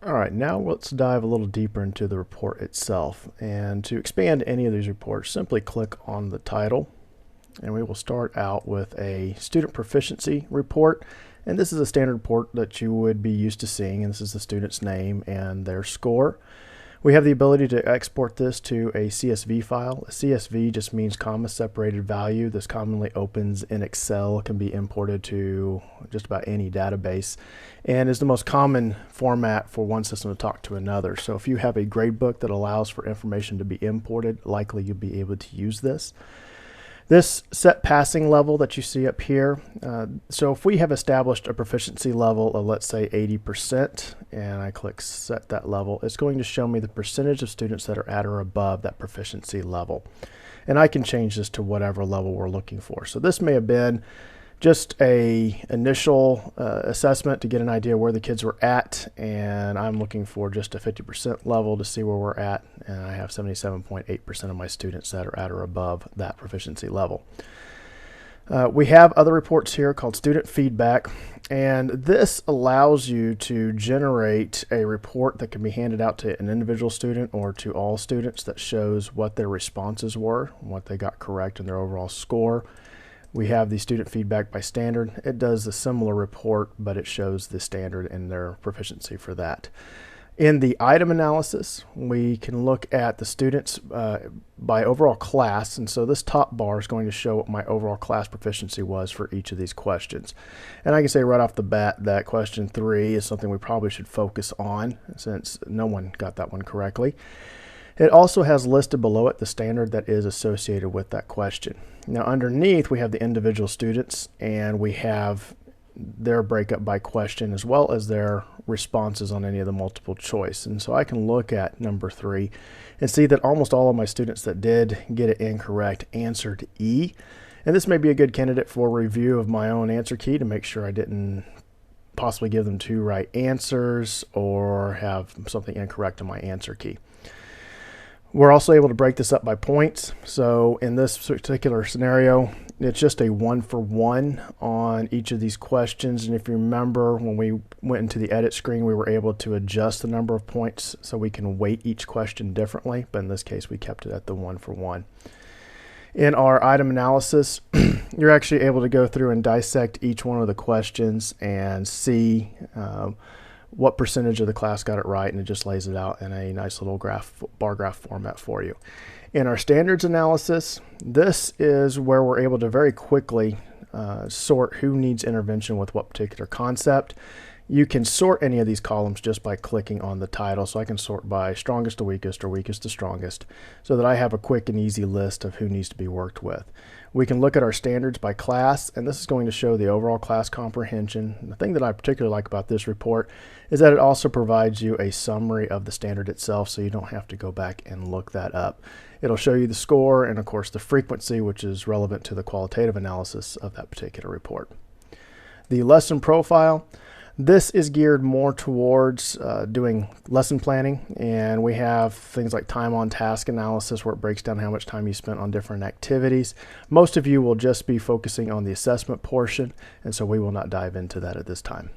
All right, now let's dive a little deeper into the report itself. And to expand any of these reports, simply click on the title. And we will start out with a student proficiency report. And this is a standard report that you would be used to seeing. And this is the student's name and their score. We have the ability to export this to a CSV file. A CSV just means comma separated value. This commonly opens in Excel, can be imported to just about any database, and is the most common format for one system to talk to another. So if you have a gradebook that allows for information to be imported, likely you'll be able to use this. This set passing level that you see up here, so if we have established a proficiency level of, let's say, 80%, and I click set that level, it's going to show me the percentage of students that are at or above that proficiency level. And I can change this to whatever level we're looking for. So this may have been just a initial assessment to get an idea where the kids were at, and I'm looking for just a 50% level to see where we're at, and I have 77.8% of my students that are at or above that proficiency level. We have other reports here called student feedback, and this allows you to generate a report that can be handed out to an individual student or to all students that shows what their responses were, what they got correct in their overall score. We have the student feedback by standard. It does a similar report, but it shows the standard and their proficiency for that. In the item analysis, we can look at the students by overall class, and so this top bar is going to show what my overall class proficiency was for each of these questions. And I can say right off the bat that question 3 is something we probably should focus on, since no one got that one correctly. It also has listed below it the standard that is associated with that question. Now underneath we have the individual students, and we have their breakup by question as well as their responses on any of the multiple choice. And so I can look at number 3 and see that almost all of my students that did get it incorrect answered E. And this may be a good candidate for review of my own answer key to make sure I didn't possibly give them 2 right answers or have something incorrect in my answer key. We're also able to break this up by points. So in this particular scenario, it's just a 1-for-1 on each of these questions. And if you remember, when we went into the edit screen, we were able to adjust the number of points so we can weight each question differently. But in this case, we kept it at the 1-for-1. In our item analysis, you're actually able to go through and dissect each one of the questions and see what percentage of the class got it right, and it just lays it out in a nice little bar graph format for you. In our standards analysis, this is where we're able to very quickly sort who needs intervention with what particular concept. You can sort any of these columns just by clicking on the title. So I can sort by strongest to weakest or weakest to strongest so that I have a quick and easy list of who needs to be worked with. We can look at our standards by class, and this is going to show the overall class comprehension. The thing that I particularly like about this report is that it also provides you a summary of the standard itself, so you don't have to go back and look that up. It'll show you the score and, of course, the frequency, which is relevant to the qualitative analysis of that particular report. The lesson profile. This is geared more towards doing lesson planning, and we have things like time on task analysis where it breaks down how much time you spent on different activities. Most of you will just be focusing on the assessment portion, and so we will not dive into that at this time.